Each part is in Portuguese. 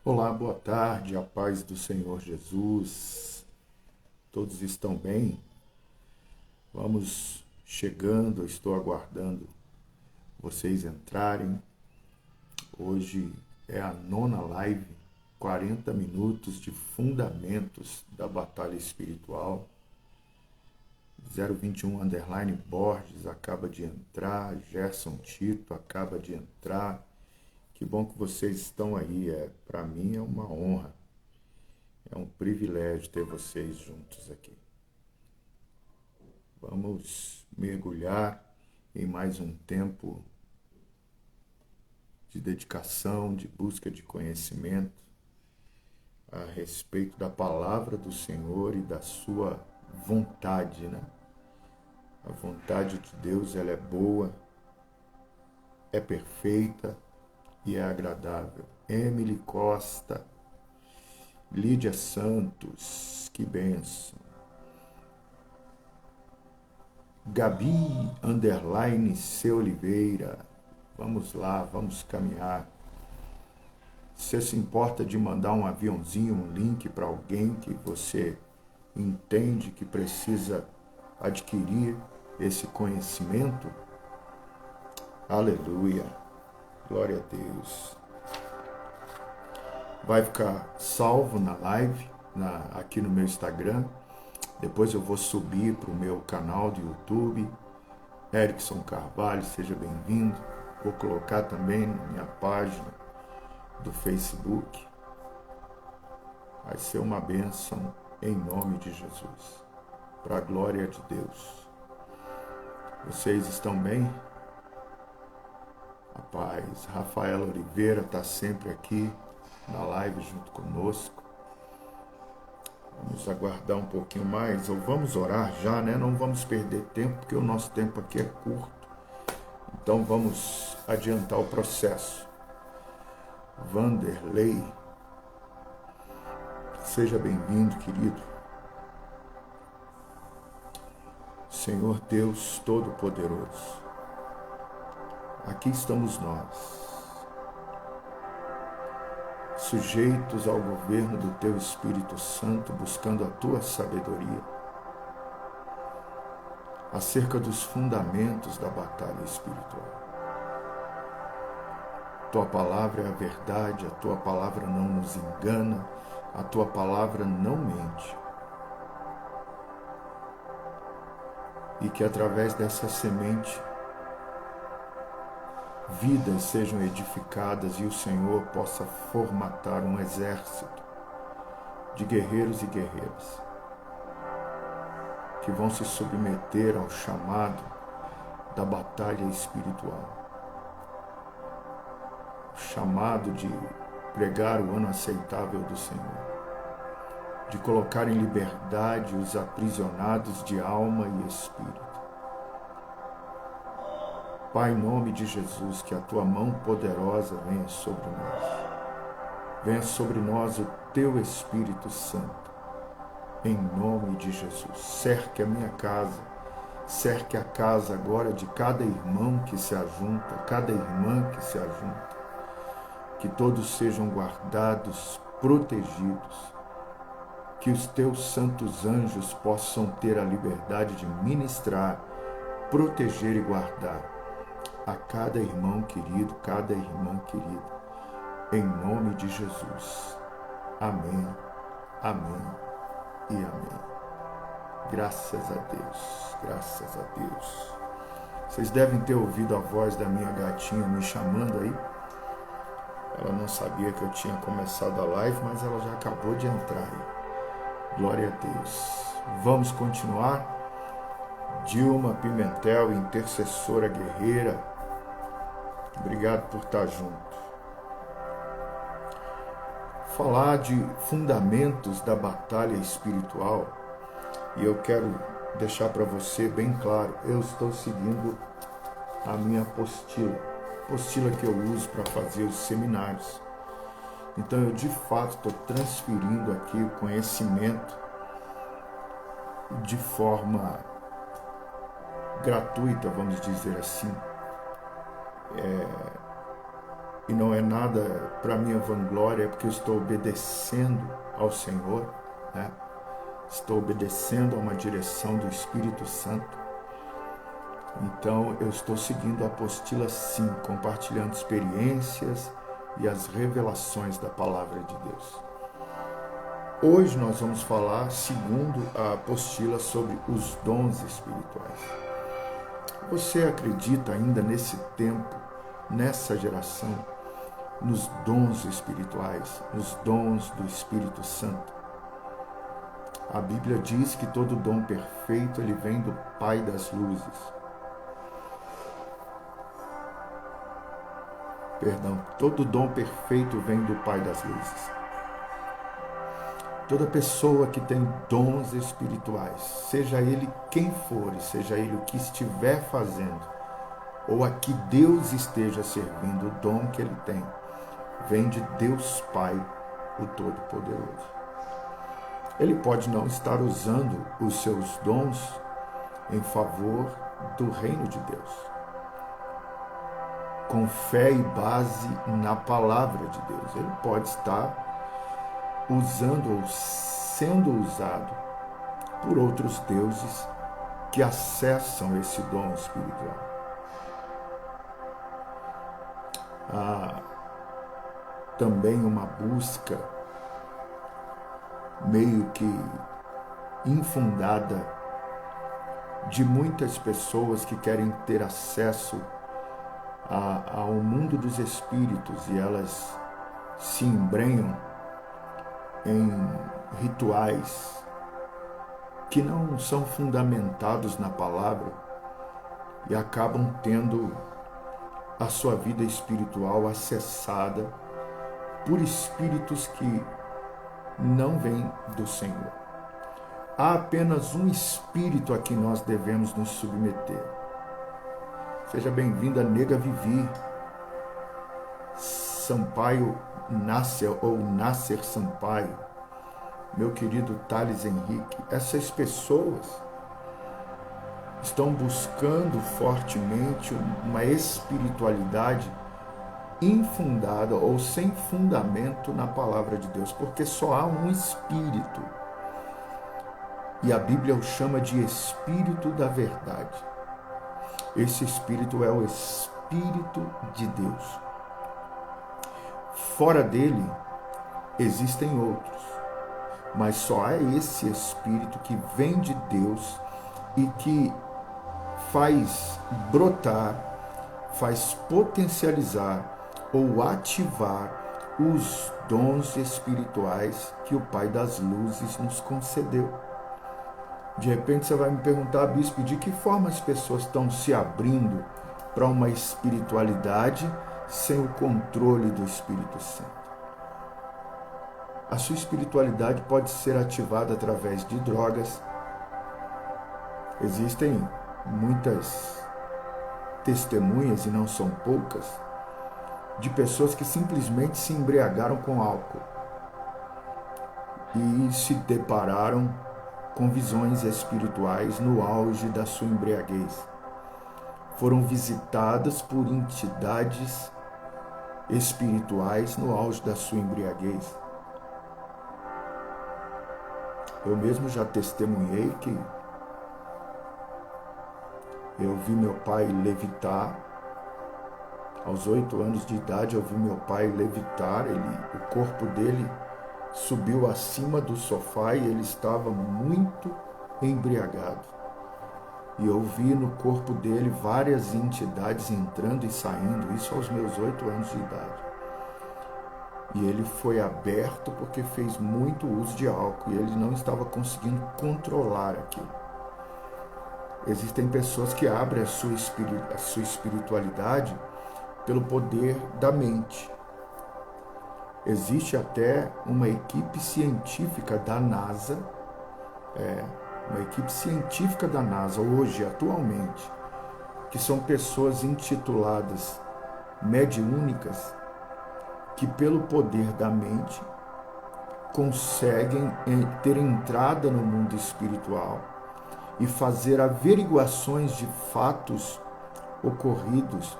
Olá, boa tarde, a paz do Senhor Jesus. Todos estão bem? Vamos chegando, eu estou aguardando vocês entrarem. Hoje é a nona live, 40 minutos de fundamentos da batalha espiritual. 021 underline Borges acaba de entrar, Gerson Tito acaba de entrar. Que bom que vocês estão aí, para mim é uma honra. É um privilégio ter vocês juntos aqui. Vamos mergulhar em mais um tempo de dedicação, de busca de conhecimento a respeito da palavra do Senhor e da sua vontade, né? A vontade de Deus, ela é boa, é perfeita e é agradável. Emily Costa, Lídia Santos, que bênção. Gabi, underline C. Oliveira. Vamos lá, vamos caminhar. Você se importa de mandar um aviãozinho, um link para alguém que você entende que precisa adquirir esse conhecimento? Aleluia. Glória a Deus. Vai ficar salvo na live, aqui no meu Instagram. Depois eu vou subir para o meu canal do YouTube, Erickson Carvalho, seja bem-vindo. Vou colocar também na minha página do Facebook. Vai ser uma bênção em nome de Jesus, para a glória de Deus. Vocês estão bem? Rapaz, Rafaela Oliveira está sempre aqui na live junto conosco. Vamos aguardar um pouquinho mais, ou vamos orar já, né? Não vamos perder tempo, porque o nosso tempo aqui é curto. Então vamos adiantar o processo. Vanderlei, seja bem-vindo, querido. Senhor Deus Todo-Poderoso, aqui estamos nós, sujeitos ao governo do Teu Espírito Santo, buscando a Tua sabedoria acerca dos fundamentos da batalha espiritual. Tua palavra é a verdade, a Tua palavra não nos engana, a Tua palavra não mente. E que através dessa semente, vidas sejam edificadas e o Senhor possa formatar um exército de guerreiros e guerreiras que vão se submeter ao chamado da batalha espiritual. O chamado de pregar o ano aceitável do Senhor, de colocar em liberdade os aprisionados de alma e espírito. Pai, em nome de Jesus, que a Tua mão poderosa venha sobre nós. Venha sobre nós o Teu Espírito Santo. Em nome de Jesus. Cerque a minha casa. Cerque a casa agora de cada irmão que se ajunta, cada irmã que se ajunta. Que todos sejam guardados, protegidos. Que os Teus santos anjos possam ter a liberdade de ministrar, proteger e guardar a cada irmão querido, cada irmã querida, em nome de Jesus. Amém, amém e amém. Graças a Deus, graças a Deus. Vocês devem ter ouvido a voz da minha gatinha me chamando aí. Ela não sabia que eu tinha começado a live, mas ela já acabou de entrar aí. Glória a Deus. Vamos continuar. Dilma Pimentel, intercessora guerreira, obrigado por estar junto. Falar de fundamentos da batalha espiritual, e eu quero deixar para você bem claro, eu estou seguindo a minha apostila que eu uso para fazer os seminários. Então eu de fato estou transferindo aqui o conhecimento de forma gratuita, vamos dizer assim, e não é nada para minha vanglória, é porque eu estou obedecendo ao Senhor, né? Estou obedecendo a uma direção do Espírito Santo. Então eu estou seguindo a apostila sim, compartilhando experiências e as revelações da palavra de Deus. Hoje nós vamos falar, segundo a apostila, sobre os dons espirituais. Você acredita ainda nesse tempo, nessa geração, nos dons espirituais, nos dons do Espírito Santo? A Bíblia diz que todo dom perfeito ele vem do Pai das luzes. Todo dom perfeito vem do Pai das luzes. Toda pessoa que tem dons espirituais, seja ele quem for, seja ele o que estiver fazendo, ou a que Deus esteja servindo, o dom que ele tem, vem de Deus Pai, o Todo-Poderoso. Ele pode não estar usando os seus dons em favor do reino de Deus, com fé e base na palavra de Deus. Ele pode estar usando ou sendo usado por outros deuses que acessam esse dom espiritual. Há também uma busca meio que infundada de muitas pessoas que querem ter acesso ao mundo dos espíritos, e elas se embrenham em rituais que não são fundamentados na palavra e acabam tendo a sua vida espiritual acessada por espíritos que não vêm do Senhor. Há apenas um espírito a quem nós devemos nos submeter. Seja bem-vinda, Nega Vivi, Sampaio Nasser ou Nasser Sampaio, meu querido Thales Henrique. Essas pessoas estão buscando fortemente uma espiritualidade infundada ou sem fundamento na palavra de Deus, porque só há um espírito, e a Bíblia o chama de Espírito da Verdade. Esse espírito é o Espírito de Deus. Fora dele existem outros, mas só há esse Espírito que vem de Deus e que faz brotar, faz potencializar ou ativar os dons espirituais que o Pai das luzes nos concedeu. De repente você vai me perguntar, bispo, de que forma as pessoas estão se abrindo para uma espiritualidade sem o controle do Espírito Santo? A sua espiritualidade pode ser ativada através de drogas. Existem muitas testemunhas, e não são poucas, de pessoas que simplesmente se embriagaram com álcool e se depararam com visões espirituais no auge da sua embriaguez. Foram visitadas por entidades espirituais no auge da sua embriaguez. Eu mesmo já testemunhei que eu vi meu pai levitar. Aos 8 anos de idade eu vi meu pai levitar. O corpo dele subiu acima do sofá e ele estava muito embriagado. E eu vi no corpo dele várias entidades entrando e saindo, isso aos meus 8 anos de idade. E ele foi aberto porque fez muito uso de álcool e ele não estava conseguindo controlar aquilo. Existem pessoas que abrem a sua espiritualidade pelo poder da mente. Existe até uma equipe científica da NASA, uma equipe científica da NASA hoje, atualmente, que são pessoas intituladas mediúnicas, que pelo poder da mente conseguem ter entrada no mundo espiritual e fazer averiguações de fatos ocorridos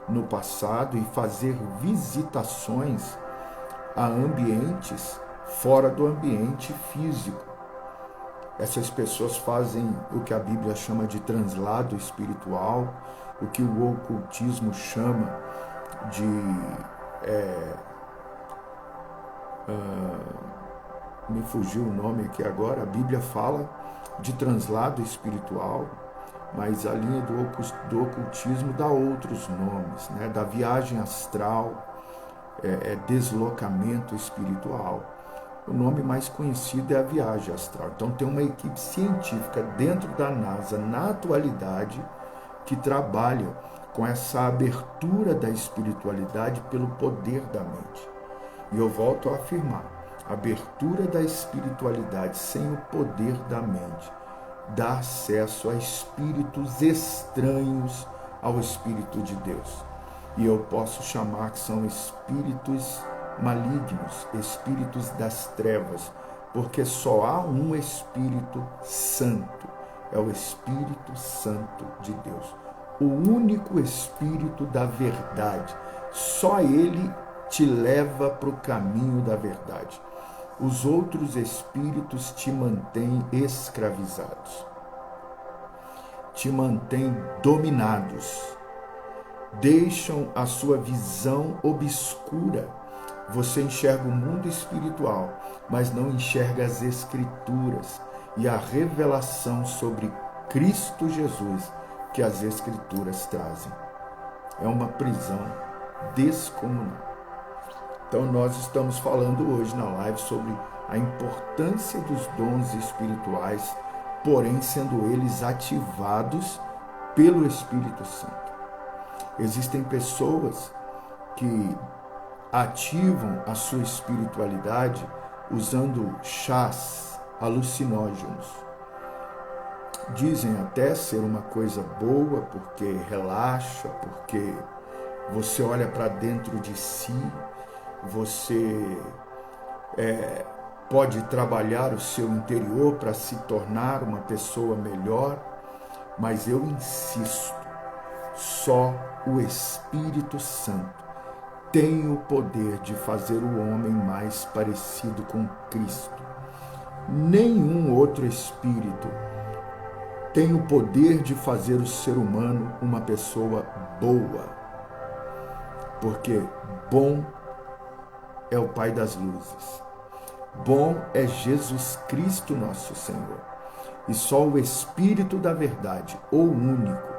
no passado e fazer visitações a ambientes fora do ambiente físico. Essas pessoas fazem o que a Bíblia chama de translado espiritual, o que o ocultismo chama de me fugiu o nome aqui agora. A Bíblia fala de translado espiritual, mas a linha do ocultismo dá outros nomes, né? Da viagem astral, deslocamento espiritual. O nome mais conhecido é a viagem astral. Então tem uma equipe científica dentro da NASA, na atualidade, que trabalha com essa abertura da espiritualidade pelo poder da mente. E eu volto a afirmar, a abertura da espiritualidade sem o poder da mente dá acesso a espíritos estranhos ao Espírito de Deus. E eu posso chamar que são espíritos malignos, espíritos das trevas, porque só há um Espírito Santo, é o Espírito Santo de Deus, o único Espírito da verdade. Só ele te leva para o caminho da verdade. Os outros espíritos te mantêm escravizados, te mantêm dominados, deixam a sua visão obscura. Você enxerga o mundo espiritual, mas não enxerga as Escrituras e a revelação sobre Cristo Jesus que as Escrituras trazem. É uma prisão descomunal. Então nós estamos falando hoje na live sobre a importância dos dons espirituais, porém sendo eles ativados pelo Espírito Santo. Existem pessoas que ativam a sua espiritualidade usando chás alucinógenos. Dizem até ser uma coisa boa porque relaxa, porque você olha para dentro de si, você pode trabalhar o seu interior para se tornar uma pessoa melhor, mas eu insisto, só o Espírito Santo tem o poder de fazer o homem mais parecido com Cristo. Nenhum outro espírito tem o poder de fazer o ser humano uma pessoa boa, porque bom é o Pai das luzes. Bom é Jesus Cristo nosso Senhor. E só o Espírito da verdade, o único,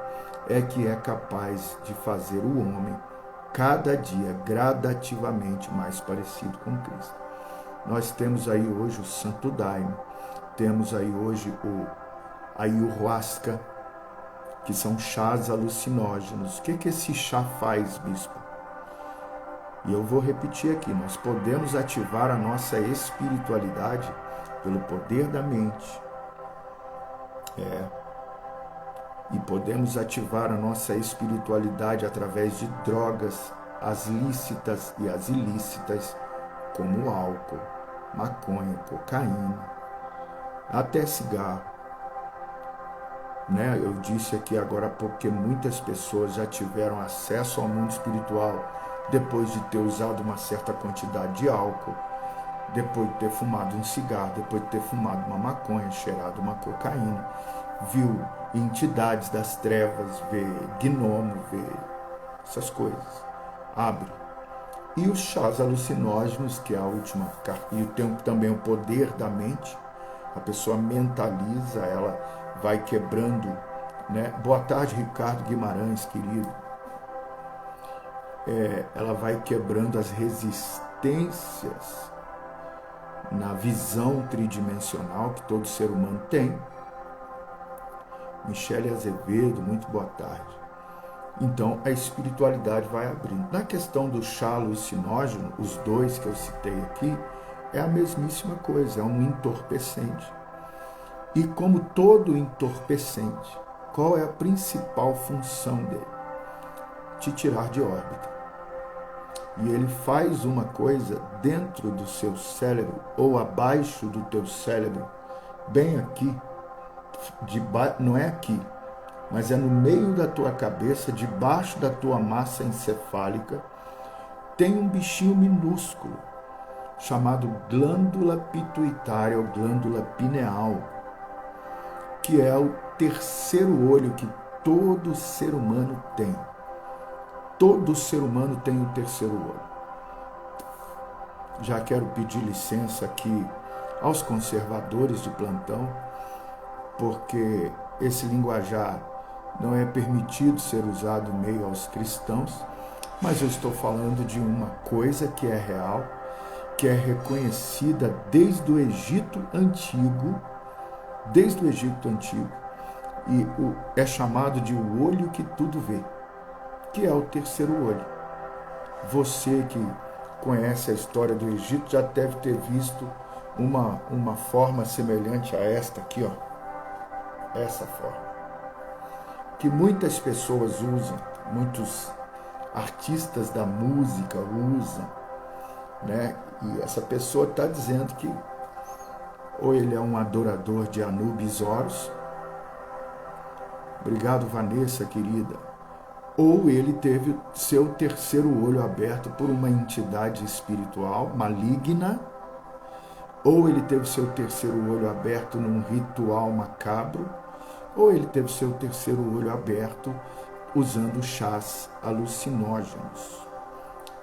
é que é capaz de fazer o homem cada dia gradativamente mais parecido com Cristo. Nós temos aí hoje o Santo Daime, temos aí hoje a ayahuasca, que são chás alucinógenos. O que esse chá faz, bispo? E eu vou repetir aqui, nós podemos ativar a nossa espiritualidade pelo poder da mente. E podemos ativar a nossa espiritualidade através de drogas, as lícitas e as ilícitas, como o álcool, maconha, cocaína, até cigarro. Eu disse aqui agora há pouco que muitas pessoas já tiveram acesso ao mundo espiritual depois de ter usado uma certa quantidade de álcool, depois de ter fumado um cigarro, depois de ter fumado uma maconha, cheirado uma cocaína, viu entidades das trevas, vê gnomo, vê essas coisas. Abre. E os chás alucinógenos, que é a última, e tem também o poder da mente, a pessoa mentaliza, ela vai quebrando, Boa tarde, Ricardo Guimarães, querido. Ela vai quebrando as resistências na visão tridimensional que todo ser humano tem. Michele Azevedo, muito boa tarde. Então, a espiritualidade vai abrindo. Na questão do chá alucinógeno, os dois que eu citei aqui, é a mesmíssima coisa, é um entorpecente. E como todo entorpecente, qual é a principal função dele? Te tirar de órbita. E ele faz uma coisa dentro do seu cérebro, ou abaixo do teu cérebro, bem aqui, não é aqui, mas é no meio da tua cabeça, debaixo da tua massa encefálica, tem um bichinho minúsculo, chamado glândula pituitária ou glândula pineal, que é o terceiro olho que todo ser humano tem. Todo ser humano tem o terceiro olho. Já quero pedir licença aqui aos conservadores de plantão, porque esse linguajar não é permitido ser usado em meio aos cristãos, mas eu estou falando de uma coisa que é real, que é reconhecida desde o Egito Antigo, e é chamado de o olho que tudo vê, que é o terceiro olho. Você que conhece a história do Egito já deve ter visto uma forma semelhante a esta aqui, ó. Essa forma. Que muitas pessoas usam, muitos artistas da música usam, né? E essa pessoa está dizendo que ou ele é um adorador de Anubis Horus, obrigado Vanessa, querida, ou ele teve seu terceiro olho aberto por uma entidade espiritual maligna, ou ele teve seu terceiro olho aberto num ritual macabro, ou ele teve seu terceiro olho aberto usando chás alucinógenos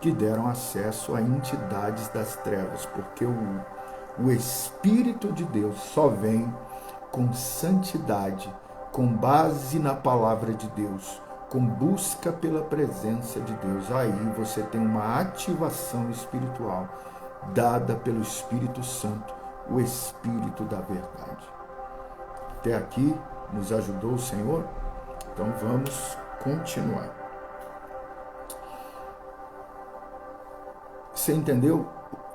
que deram acesso a entidades das trevas, porque o Espírito de Deus só vem com santidade, com base na palavra de Deus, com busca pela presença de Deus. Aí você tem uma ativação espiritual dada pelo Espírito Santo, o Espírito da verdade. Até aqui nos ajudou o Senhor? Então vamos continuar. Você entendeu?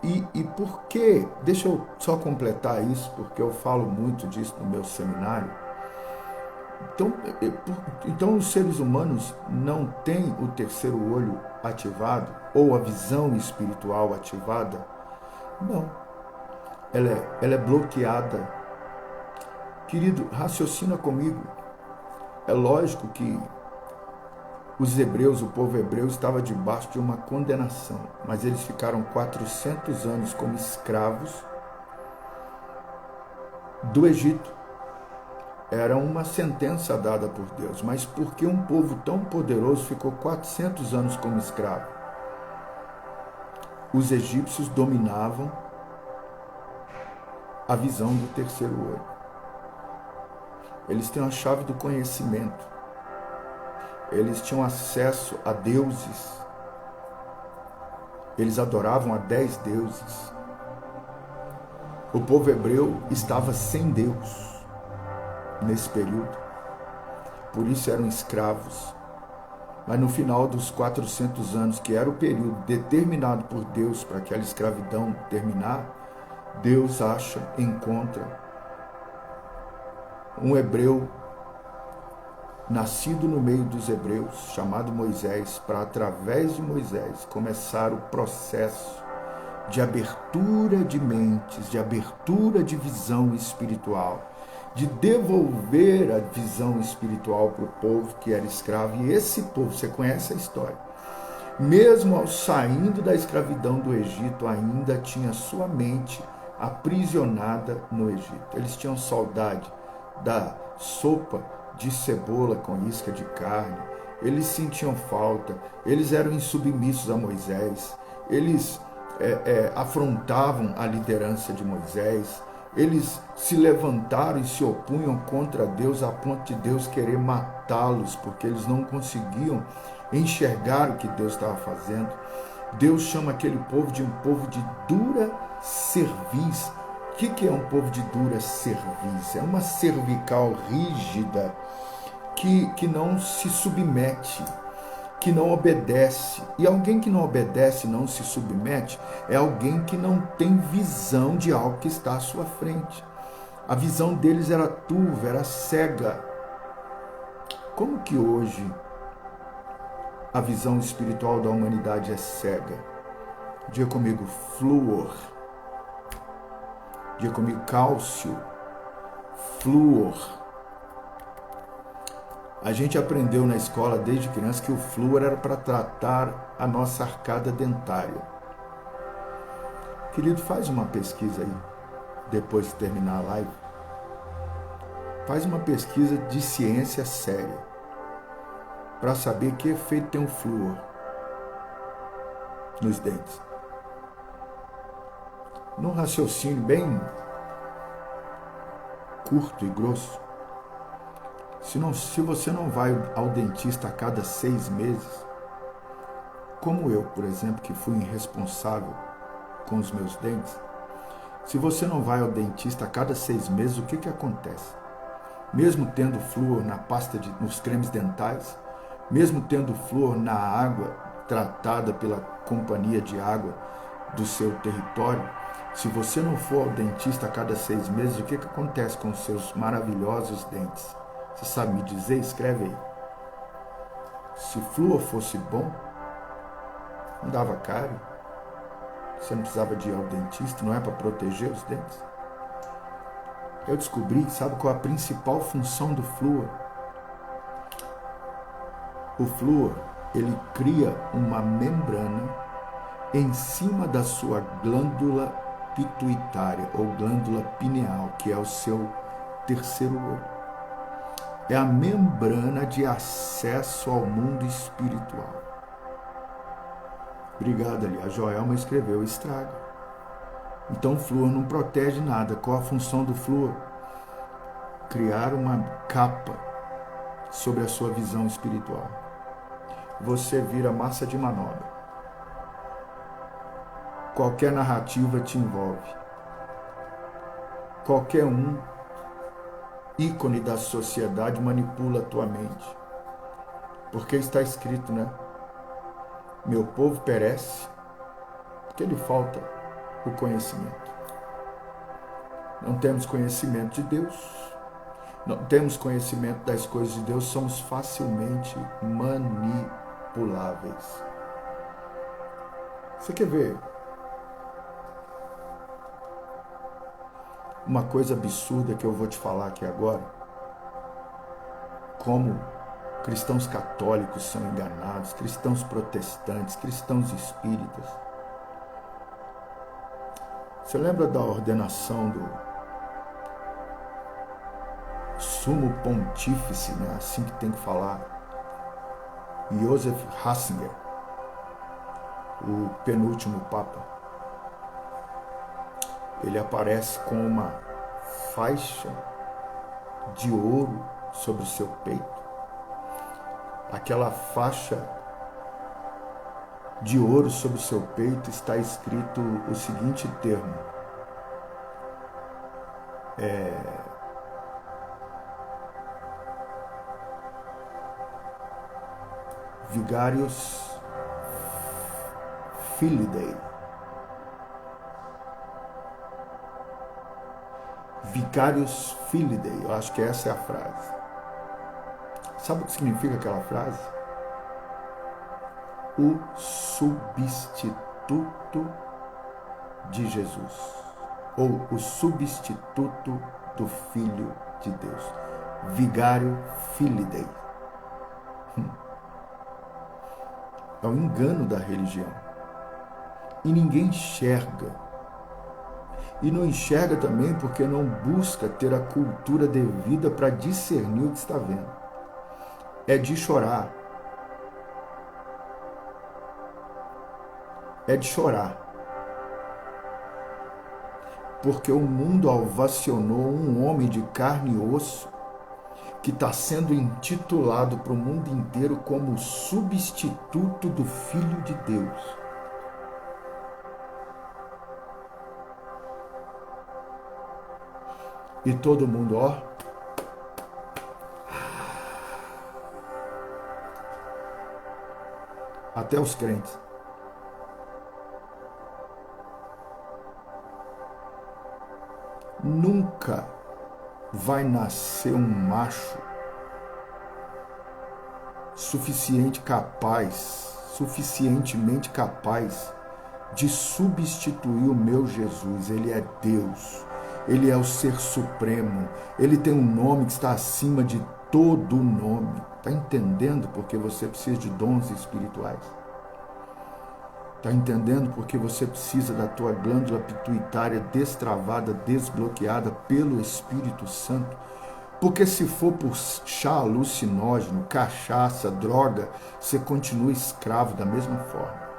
E por quê? Deixa eu só completar isso, porque eu falo muito disso no meu seminário. Então os seres humanos não têm o terceiro olho ativado, ou a visão espiritual ativada? Não. Ela é bloqueada. Querido, raciocina comigo. É lógico que os hebreus, o povo hebreu, estava debaixo de uma condenação, mas eles ficaram 400 anos como escravos do Egito. Era uma sentença dada por Deus, mas por que um povo tão poderoso ficou 400 anos como escravo? Os egípcios dominavam a visão do terceiro olho. Eles têm a chave do conhecimento. Eles tinham acesso a deuses. Eles adoravam a 10 deuses. O povo hebreu estava sem Deus nesse período. Por isso eram escravos. Mas no final dos 400 anos, que era o período determinado por Deus para aquela escravidão terminar, Deus encontra um hebreu nascido no meio dos hebreus, chamado Moisés, para através de Moisés começar o processo de abertura de mentes, de abertura de visão espiritual, de devolver a visão espiritual para o povo que era escravo. E esse povo, você conhece a história, mesmo ao saindo da escravidão do Egito, ainda tinha sua mente aprisionada no Egito. Eles tinham saudade da sopa de cebola com isca de carne, eles sentiam falta, eles eram insubmissos a Moisés, eles afrontavam a liderança de Moisés, eles se levantaram e se opunham contra Deus a ponto de Deus querer matá-los, porque eles não conseguiam enxergar o que Deus estava fazendo. Deus chama aquele povo de um povo de dura cerviz. O que é um povo de dura cerviz? É uma cervical rígida que não se submete, que não obedece. E alguém que não obedece, não se submete, é alguém que não tem visão de algo que está à sua frente. A visão deles era turva, era cega. Como que hoje a visão espiritual da humanidade é cega? Diga comigo, flúor. Diga comigo, cálcio, flúor. A gente aprendeu na escola desde criança que o flúor era para tratar a nossa arcada dentária. Querido, faz uma pesquisa aí, depois de terminar a live. Faz uma pesquisa de ciência séria, para saber que efeito tem o flúor nos dentes. Num raciocínio bem curto e grosso, se você não vai ao dentista a cada 6 meses, como eu, por exemplo, que fui irresponsável com os meus dentes, se você não vai ao dentista a cada 6 meses, o que acontece? Mesmo tendo flúor na nos cremes dentais, mesmo tendo flúor na água tratada pela companhia de água do seu território, se você não for ao dentista a cada 6 meses, o que acontece com os seus maravilhosos dentes? Você sabe me dizer? Escreve aí. Se flúor fosse bom, não dava cárie, você não precisava de ir ao dentista, não é para proteger os dentes? Eu descobri, sabe qual é a principal função do flúor? O flúor, ele cria uma membrana em cima da sua glândula pituitária ou glândula pineal, que é o seu terceiro olho. É a membrana de acesso ao mundo espiritual. Obrigado ali, a Joelma escreveu, estraga. Então o flúor não protege nada. Qual a função do flúor? Criar uma capa sobre a sua visão espiritual. Você vira massa de manobra. Qualquer narrativa te envolve. Qualquer ícone da sociedade manipula a tua mente. Porque está escrito, né? Meu povo perece porque lhe falta o conhecimento. Não temos conhecimento de Deus, não temos conhecimento das coisas de Deus, somos facilmente manipuláveis. Você quer ver uma coisa absurda que eu vou te falar aqui agora? Como cristãos católicos são enganados, cristãos protestantes, cristãos espíritas. Você lembra da ordenação do sumo pontífice, né? Assim que tem que falar, Joseph Ratzinger, o penúltimo papa? Ele aparece com uma faixa de ouro sobre o seu peito. Aquela faixa de ouro sobre o seu peito está escrito o seguinte termo: Vicarius Filii. Vicarius Filii, eu acho que essa é a frase. Sabe o que significa aquela frase? O substituto de Jesus, ou o substituto do Filho de Deus. Vigário Filii. É um engano da religião. E ninguém enxerga. E não enxerga também porque não busca ter a cultura devida para discernir o que está vendo. É de chorar. É de chorar. Porque o mundo ovacionou um homem de carne e osso que está sendo intitulado para o mundo inteiro como substituto do Filho de Deus. E todo mundo, ó, até os crentes. Nunca vai nascer um macho suficientemente capaz de substituir o meu Jesus. Ele é Deus, ele é o ser supremo, ele tem um nome que está acima de todo nome. Está entendendo porque você precisa de dons espirituais? Está entendendo porque você precisa da tua glândula pituitária destravada, desbloqueada pelo Espírito Santo? Porque se for por chá alucinógeno, cachaça, droga, você continua escravo da mesma forma.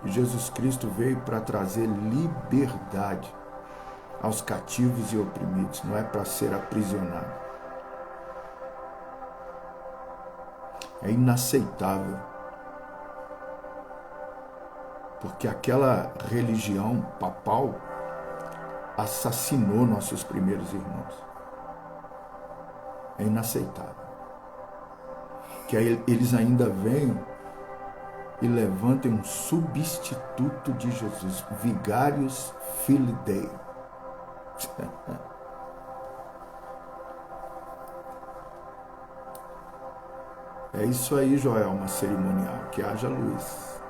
E Jesus Cristo veio para trazer liberdade aos cativos e oprimidos, não é para ser aprisionado. É inaceitável, porque aquela religião papal assassinou nossos primeiros irmãos. É inaceitável. Que aí eles ainda venham e levantem um substituto de Jesus, Vicarius Filii Dei. É isso aí, Joelma cerimonial, que haja luz.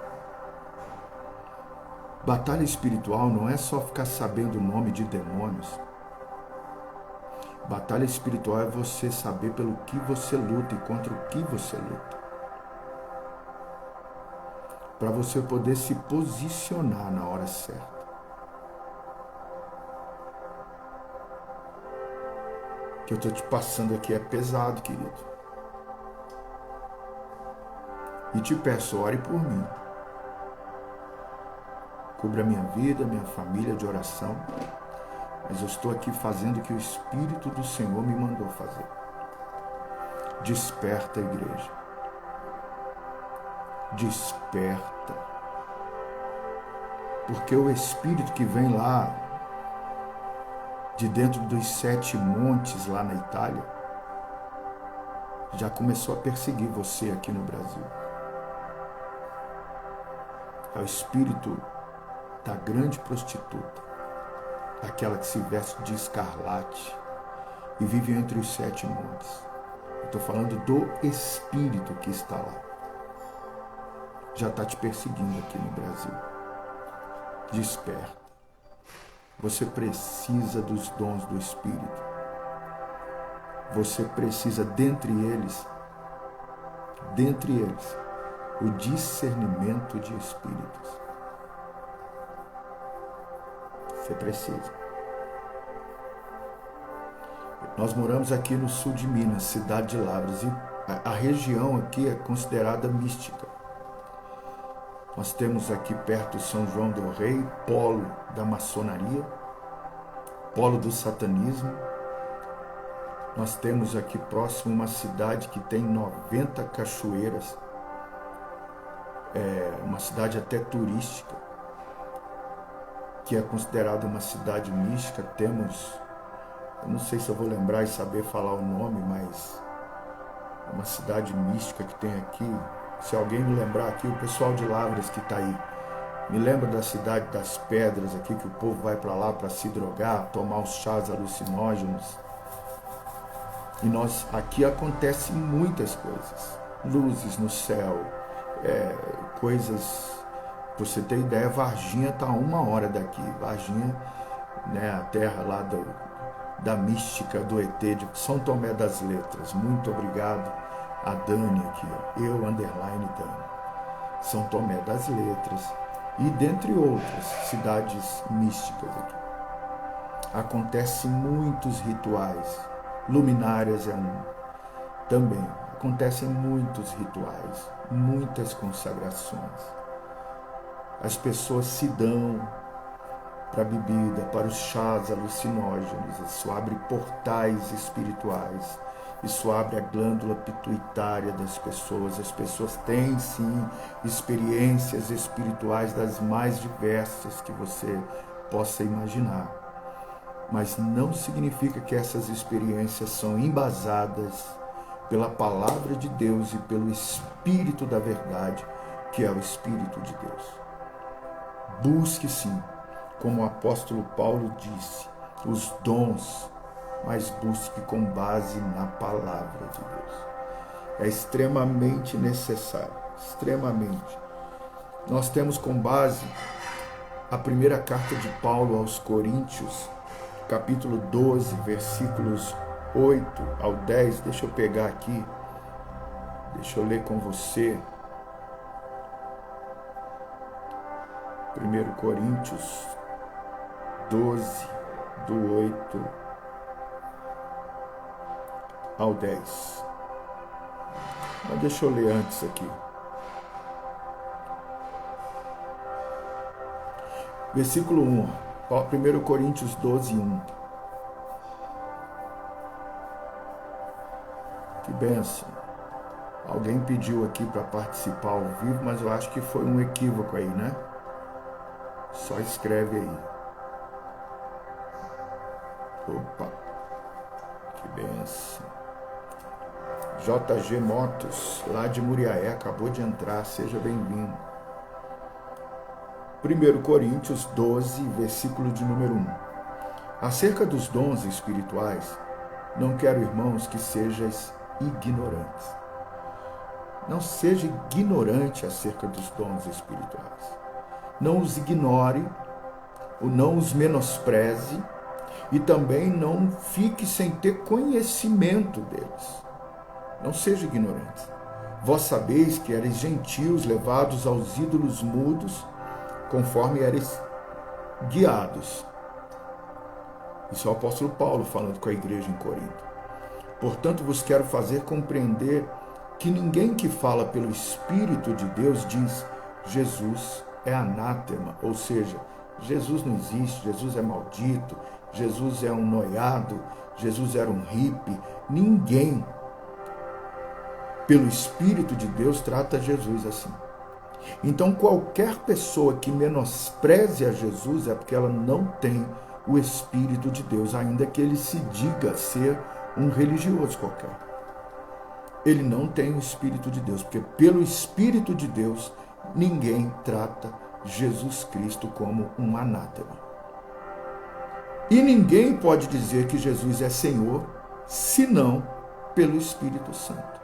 Batalha espiritual não é só ficar sabendo o nome de demônios. Batalha espiritual é você saber pelo que você luta e contra o que você luta. Para você poder se posicionar na hora certa. O que eu estou te passando aqui é pesado, querido. E te peço, ore por mim. Cubra minha vida, minha família de oração. Mas eu estou aqui fazendo o que o Espírito do Senhor me mandou fazer. Desperta a igreja. Desperta. Porque o Espírito que vem lá, de dentro dos 7 montes lá na Itália, já começou a perseguir você aqui no Brasil. É o espírito da grande prostituta, daquela que se veste de escarlate e vive entre os 7 montes. Eu estou falando do espírito que está lá. Já está te perseguindo aqui no Brasil. Desperta. Você precisa dos dons do Espírito. Você precisa, dentre eles, o discernimento de espíritos. Você precisa. Nós moramos aqui no sul de Minas, cidade de Lavras, e a região aqui é considerada mística. Nós temos aqui perto São João del Rei, polo da maçonaria, polo do satanismo. Nós temos aqui próximo uma cidade que tem 90 cachoeiras, uma cidade até turística, que é considerada uma cidade mística. Temos, eu não sei se eu vou lembrar e saber falar o nome, mas é uma cidade mística que tem aqui. Se alguém me lembrar aqui, o pessoal de Lavras que está aí, me lembra da cidade das pedras aqui, que o povo vai para lá para se drogar, tomar os chás alucinógenos. E aqui acontecem muitas coisas, luzes no céu, coisas, para você ter ideia, Varginha está a 1 hora daqui. Varginha, né, a terra lá da mística do ET de São Tomé das Letras. Muito obrigado a Dani aqui, _Dani. São Tomé das Letras e dentre outras cidades místicas aqui. Acontecem muitos rituais. Luminárias é um também. Acontecem muitos rituais, muitas consagrações. As pessoas se dão para a bebida, para os chás alucinógenos. Isso abre portais espirituais. Isso abre a glândula pituitária das pessoas. As pessoas têm, sim, experiências espirituais das mais diversas que você possa imaginar. Mas não significa que essas experiências são embasadas pela palavra de Deus e pelo Espírito da verdade, que é o Espírito de Deus. Busque, sim, como o apóstolo Paulo disse, os dons, mas busque com base na palavra de Deus. É extremamente necessário, extremamente. Nós temos como base a primeira carta de Paulo aos Coríntios, capítulo 12, versículos 8 ao 10. Deixa eu pegar aqui, deixa eu ler com você. 1 Coríntios 12, do 8 ao 10. Mas deixa eu ler antes aqui. Versículo 1, 1 Coríntios 12, 1. Que bênção. Alguém pediu aqui para participar ao vivo, mas eu acho que foi um equívoco aí, né? Só escreve aí. Opa, que bênção. JG Motos, lá de Muriaé, acabou de entrar, seja bem-vindo. 1 Coríntios 12, versículo de número 1. Acerca dos dons espirituais, não quero, irmãos, que sejais ignorantes. Não seja ignorante acerca dos dons espirituais. Não os ignore, ou não os menospreze, e também não fique sem ter conhecimento deles. Não seja ignorante. Vós sabeis que eres gentios levados aos ídolos mudos, conforme eres guiados. Isso é o apóstolo Paulo falando com a igreja em Corinto. Portanto, vos quero fazer compreender que ninguém que fala pelo Espírito de Deus diz Jesus é anátema, ou seja, Jesus não existe, Jesus é maldito, Jesus é um noiado, Jesus era um hippie. Ninguém, pelo Espírito de Deus, trata Jesus assim. Então, qualquer pessoa que menospreze a Jesus é porque ela não tem o Espírito de Deus, ainda que ele se diga ser um religioso qualquer. Ele não tem o Espírito de Deus, porque pelo Espírito de Deus, ninguém trata Jesus Cristo como um anátema. E ninguém pode dizer que Jesus é Senhor, senão pelo Espírito Santo.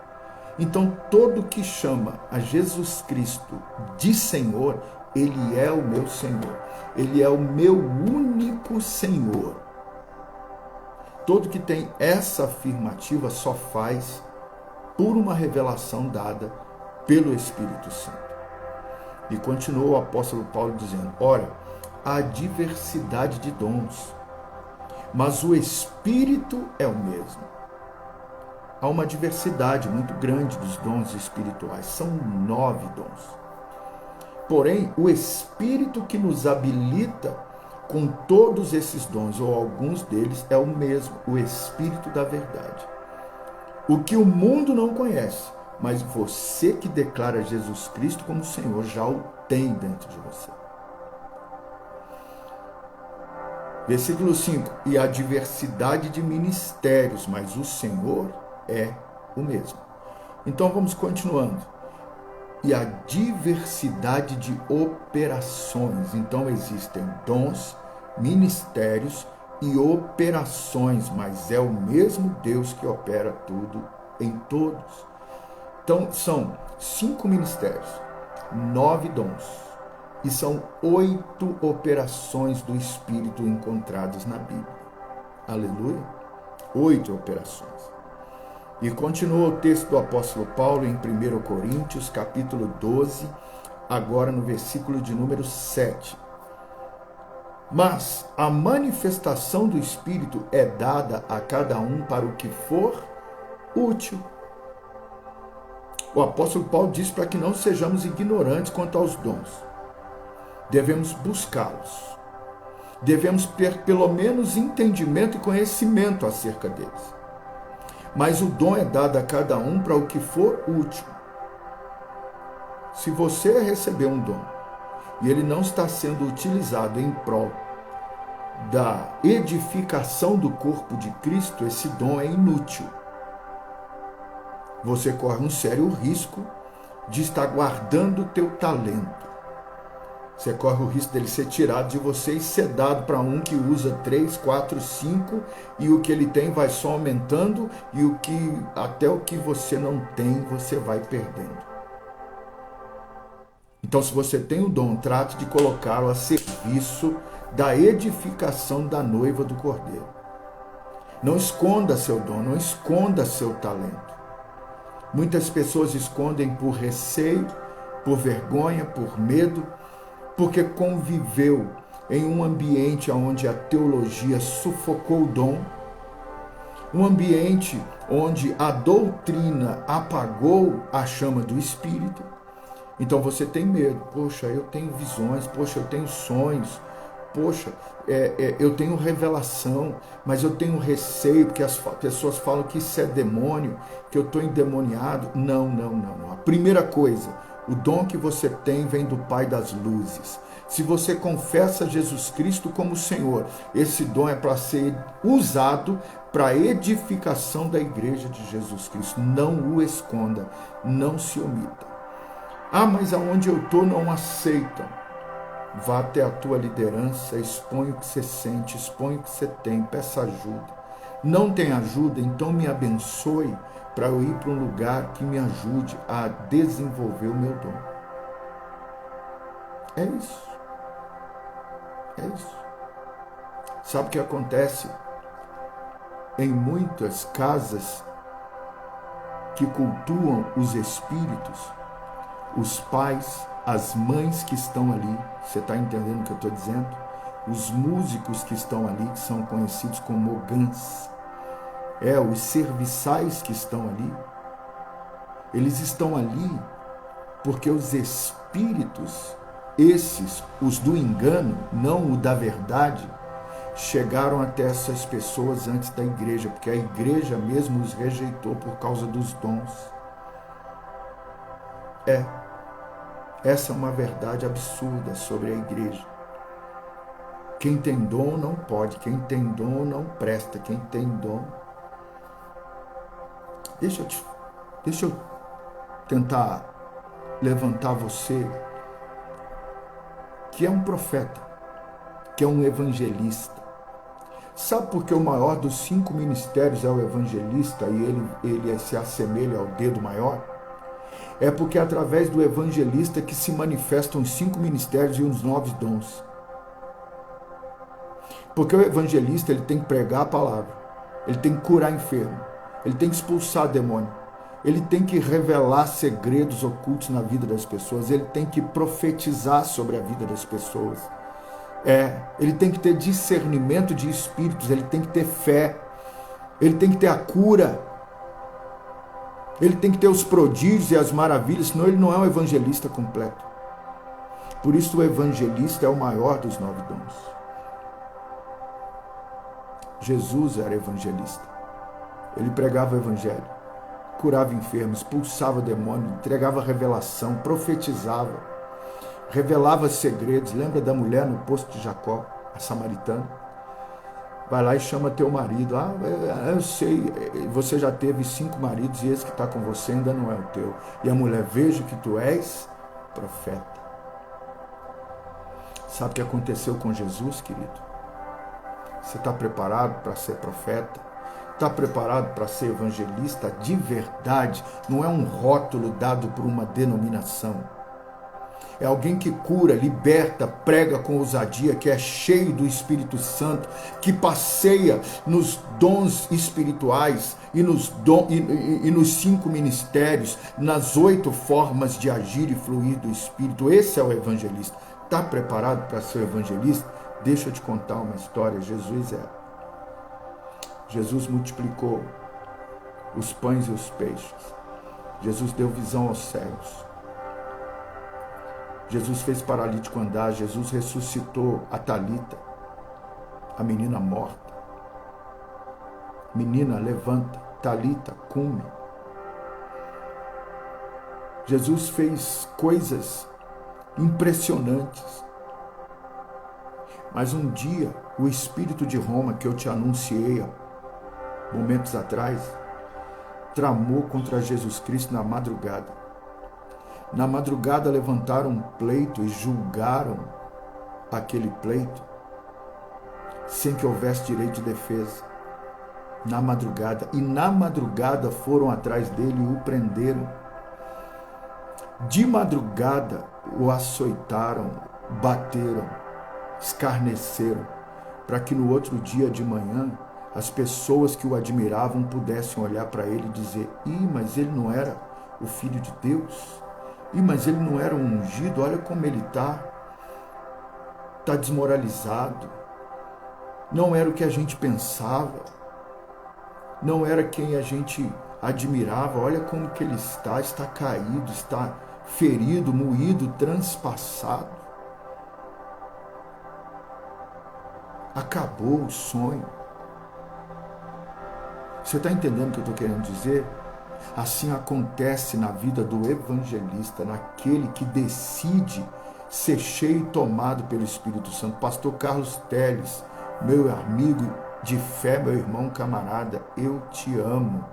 Então, todo que chama a Jesus Cristo de Senhor, ele é o meu Senhor. Ele é o meu único Senhor. Todo que tem essa afirmativa só faz por uma revelação dada pelo Espírito Santo. E continuou o apóstolo Paulo dizendo: ora, há diversidade de dons, mas o Espírito é o mesmo. Há uma diversidade muito grande dos dons espirituais, são 9 dons. Porém, o Espírito que nos habilita com todos esses dons, ou alguns deles, é o mesmo, o Espírito da verdade. O que o mundo não conhece, mas você que declara Jesus Cristo como Senhor, já o tem dentro de você. Versículo 5, e há diversidade de ministérios, mas o Senhor é o mesmo. Então vamos continuando. E a diversidade de operações. Então existem dons, ministérios e operações, mas é o mesmo Deus que opera tudo em todos. Então são 5 ministérios, 9 dons e são 8 operações do Espírito encontradas na Bíblia. Aleluia! 8 operações. E continua o texto do apóstolo Paulo em 1 Coríntios, capítulo 12, agora no versículo de número 7. Mas a manifestação do Espírito é dada a cada um para o que for útil. O apóstolo Paulo diz para que não sejamos ignorantes quanto aos dons. Devemos buscá-los. Devemos ter pelo menos entendimento e conhecimento acerca deles. Mas o dom é dado a cada um para o que for útil. Se você receber um dom e ele não está sendo utilizado em prol da edificação do corpo de Cristo, esse dom é inútil. Você corre um sério risco de estar guardando o teu talento. Você corre o risco dele ser tirado de você e ser dado para um que usa 3, 4, 5 e o que ele tem vai só aumentando e até o que você não tem você vai perdendo. Então, se você tem o dom, trate de colocá-lo a serviço da edificação da noiva do Cordeiro. Não esconda seu dom, não esconda seu talento. Muitas pessoas escondem por receio, por vergonha, por medo, porque conviveu em um ambiente onde a teologia sufocou o dom, um ambiente onde a doutrina apagou a chama do Espírito. Então você tem medo. Poxa, eu tenho visões, poxa, eu tenho sonhos, poxa, eu tenho revelação, mas eu tenho receio, porque as pessoas falam que isso é demônio, que eu estou endemoniado. Não. A primeira coisa, o dom que você tem vem do Pai das luzes. Se você confessa Jesus Cristo como Senhor, esse dom é para ser usado para a edificação da igreja de Jesus Cristo. Não o esconda, não se omita. Ah, mas aonde eu estou não aceitam. Vá até a tua liderança, expõe o que você sente, expõe o que você tem, peça ajuda. Não tem ajuda, então me abençoe para eu ir para um lugar que me ajude a desenvolver o meu dom. É isso. É isso. Sabe o que acontece? Em muitas casas que cultuam os espíritos, os pais, as mães que estão ali, você está entendendo o que eu estou dizendo? Os músicos que estão ali, que são conhecidos como ogãs, os serviçais que estão ali, eles estão ali porque os espíritos, esses, os do engano, não o da verdade, chegaram até essas pessoas antes da igreja, porque a igreja mesmo os rejeitou por causa dos dons. Essa é uma verdade absurda sobre a igreja. Quem tem dom não pode, quem tem dom não presta, quem tem dom... Deixa eu tentar levantar você, que é um profeta, que é um evangelista. Sabe por que o maior dos 5 ministérios é o evangelista e ele se assemelha ao dedo maior? É porque é através do evangelista que se manifestam os 5 ministérios e os 9 dons. Porque o evangelista ele tem que pregar a palavra, ele tem que curar enfermo, ele tem que expulsar demônio, ele tem que revelar segredos ocultos na vida das pessoas, ele tem que profetizar sobre a vida das pessoas. Ele tem que ter discernimento de espíritos, ele tem que ter fé, ele tem que ter a cura, ele tem que ter os prodígios e as maravilhas, senão ele não é um evangelista completo. Por isso o evangelista é o maior dos 9 dons. Jesus era evangelista. Ele pregava o evangelho, curava enfermos, expulsava demônio, entregava revelação, profetizava, revelava segredos. Lembra da mulher no poço de Jacó, a samaritana? Vai lá e chama teu marido. Eu sei, você já teve 5 maridos e esse que está com você ainda não é o teu. E a mulher, vejo que tu és profeta. Sabe o que aconteceu com Jesus, querido? Você está preparado para ser profeta? Está preparado para ser evangelista de verdade? Não é um rótulo dado por uma denominação. É alguém que cura, liberta, prega com ousadia, que é cheio do Espírito Santo, que passeia nos dons espirituais e nos 5 ministérios, nas 8 formas de agir e fluir do Espírito. Esse é o evangelista. Está preparado para ser evangelista? Deixa eu te contar uma história. Jesus multiplicou os pães e os peixes. Jesus deu visão aos cegos. Jesus fez paralítico andar. Jesus ressuscitou a Talita, a menina morta. Menina, levanta. Talita, cume. Jesus fez coisas impressionantes. Mas um dia, o espírito de Roma, que eu te anunciei há momentos atrás, tramou contra Jesus Cristo na madrugada. Na madrugada levantaram um pleito e julgaram aquele pleito sem que houvesse direito de defesa. Na madrugada. E na madrugada foram atrás dele e o prenderam. De madrugada o açoitaram, bateram. escarneceram, para que no outro dia de manhã as pessoas que o admiravam pudessem olhar para ele e dizer: mas ele não era o Filho de Deus? Mas ele não era um ungido? Olha como ele está desmoralizado. Não era o que a gente pensava, não era quem a gente admirava. Olha como que ele está caído, está ferido, moído, transpassado. Acabou o sonho. Você está entendendo o que eu estou querendo dizer? Assim acontece na vida do evangelista, naquele que decide ser cheio e tomado pelo Espírito Santo. Pastor Carlos Teles, meu amigo de fé, meu irmão, camarada, eu te amo.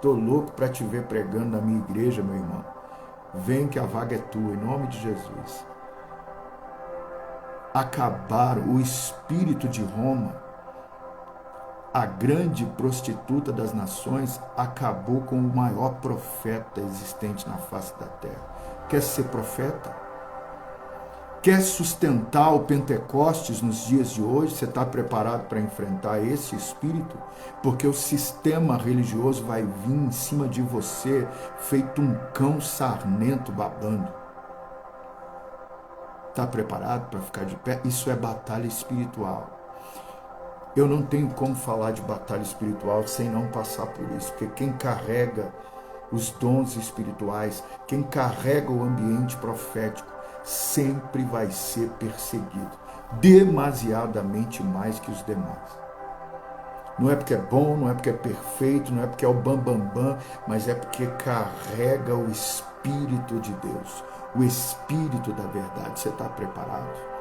Tô louco para te ver pregando na minha igreja, meu irmão. Vem que a vaga é tua, em nome de Jesus. Acabaram o espírito de Roma, a grande prostituta das nações, acabou com o maior profeta existente na face da terra. Quer ser profeta? Quer sustentar o Pentecostes nos dias de hoje? Você está preparado para enfrentar esse espírito? Porque o sistema religioso vai vir em cima de você feito um cão sarnento babando. Está preparado para ficar de pé? Isso é batalha espiritual. Eu não tenho como falar de batalha espiritual sem não passar por isso, porque quem carrega os dons espirituais, quem carrega o ambiente profético, sempre vai ser perseguido, demasiadamente mais que os demais. Não é porque é bom, não é porque é perfeito, não é porque é o bam, mas é porque carrega o Espírito de Deus, o Espírito da verdade. Você está preparado?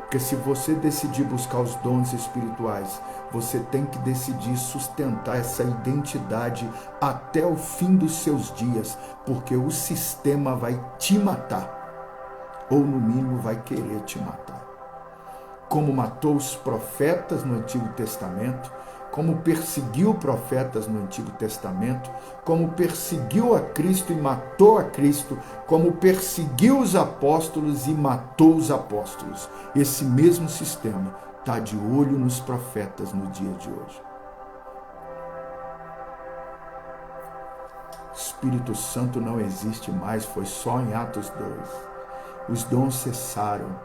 Porque se você decidir buscar os dons espirituais, você tem que decidir sustentar essa identidade até o fim dos seus dias, porque o sistema vai te matar, ou no mínimo vai querer te matar. Como matou os profetas no Antigo Testamento, como perseguiu profetas no Antigo Testamento, como perseguiu a Cristo e matou a Cristo, como perseguiu os apóstolos e matou os apóstolos. Esse mesmo sistema está de olho nos profetas no dia de hoje. O Espírito Santo não existe mais, foi só em Atos 2. Os dons cessaram,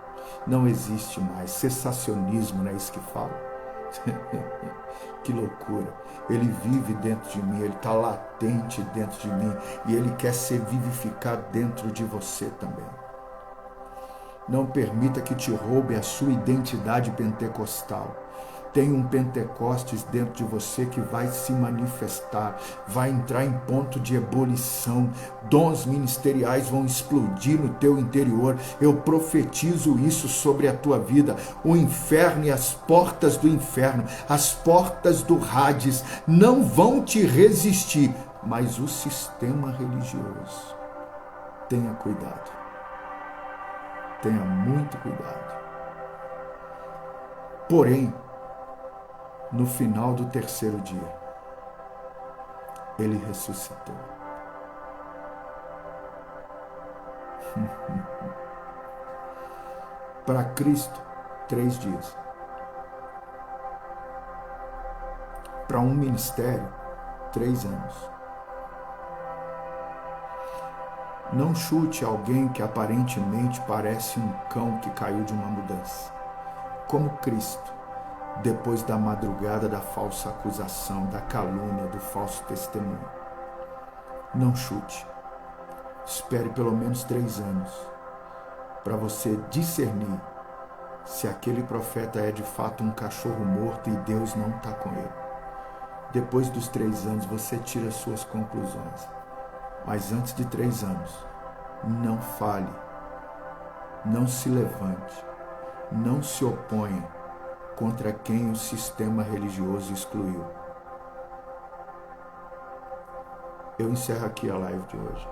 não existe mais. Cessacionismo, não é isso que fala? Que loucura. Ele vive dentro de mim, ele está latente dentro de mim e ele quer ser vivificado dentro de você também. Não permita que te roube a sua identidade pentecostal. Tem um Pentecostes dentro de você que vai se manifestar, vai entrar em ponto de ebulição, dons ministeriais vão explodir no teu interior. Eu profetizo isso sobre a tua vida. O inferno e as portas do inferno, as portas do Hades não vão te resistir, mas o sistema religioso, tenha cuidado, tenha muito cuidado. Porém, no final do terceiro dia, ele ressuscitou. Para Cristo, 3 dias. Para um ministério, 3 anos. Não chute alguém que aparentemente parece um cão que caiu de uma mudança. Como Cristo, depois da madrugada da falsa acusação, da calúnia, do falso testemunho. Não chute. Espere pelo menos 3 anos para você discernir se aquele profeta é de fato um cachorro morto e Deus não está com ele. Depois dos 3 anos você tira suas conclusões. Mas antes de 3 anos, não fale, não se levante, não se oponha contra quem o sistema religioso excluiu. Eu encerro aqui a live de hoje.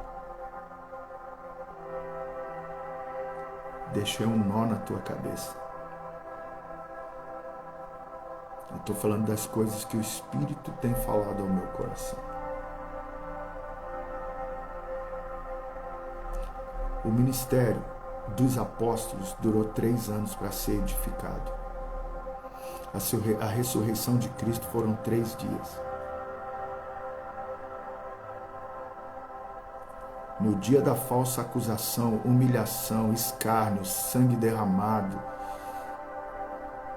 Deixei um nó na tua cabeça. Eu estou falando das coisas que o Espírito tem falado ao meu coração. O ministério dos apóstolos durou 3 anos para ser edificado. A ressurreição de Cristo foram 3 dias. No dia da falsa acusação, humilhação, escárnio, sangue derramado,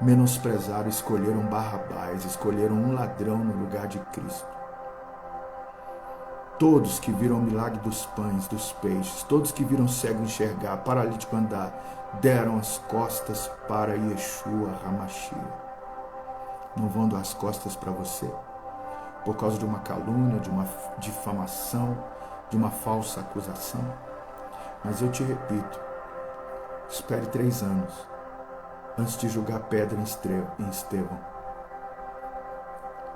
menosprezaram, escolheram Barrabás, escolheram um ladrão no lugar de Cristo. Todos que viram o milagre dos pães, dos peixes, todos que viram cego enxergar, paralítico andar, deram as costas para Yeshua HaMashiach. Não vão dar as costas para você por causa de uma calúnia, de uma difamação, de uma falsa acusação. Mas eu te repito, espere 3 anos antes de julgar pedra em Estevão.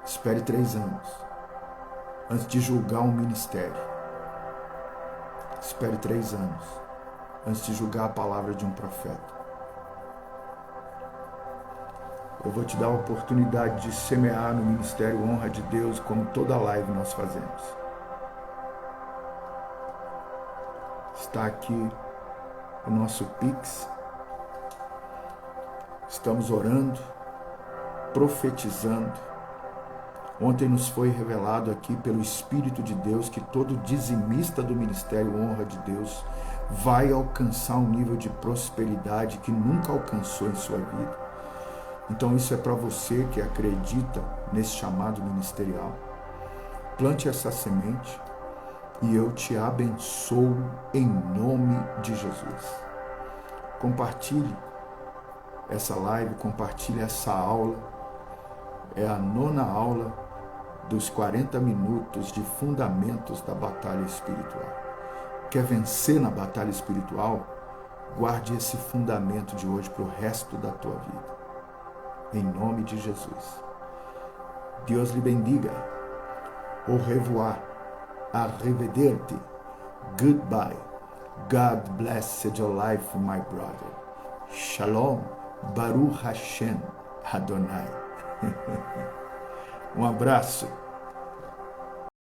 Espere 3 anos antes de julgar um ministério. Espere 3 anos antes de julgar a palavra de um profeta. Eu vou te dar a oportunidade de semear no Ministério Honra de Deus, como toda live nós fazemos. Está aqui o nosso Pix. Estamos orando, profetizando. Ontem nos foi revelado aqui pelo Espírito de Deus que todo dizimista do Ministério Honra de Deus vai alcançar um nível de prosperidade que nunca alcançou em sua vida. Então isso é para você que acredita nesse chamado ministerial. Plante essa semente e eu te abençoo em nome de Jesus. Compartilhe essa live, compartilhe essa aula. É a 9ª aula dos 40 minutos de fundamentos da batalha espiritual. Quer vencer na batalha espiritual? Guarde esse fundamento de hoje para o resto da tua vida. Em nome de Jesus. Deus lhe bendiga. Au revoir. Arrivederci. Goodbye. God bless your life, my brother. Shalom. Baruch Hashem Adonai. Um abraço.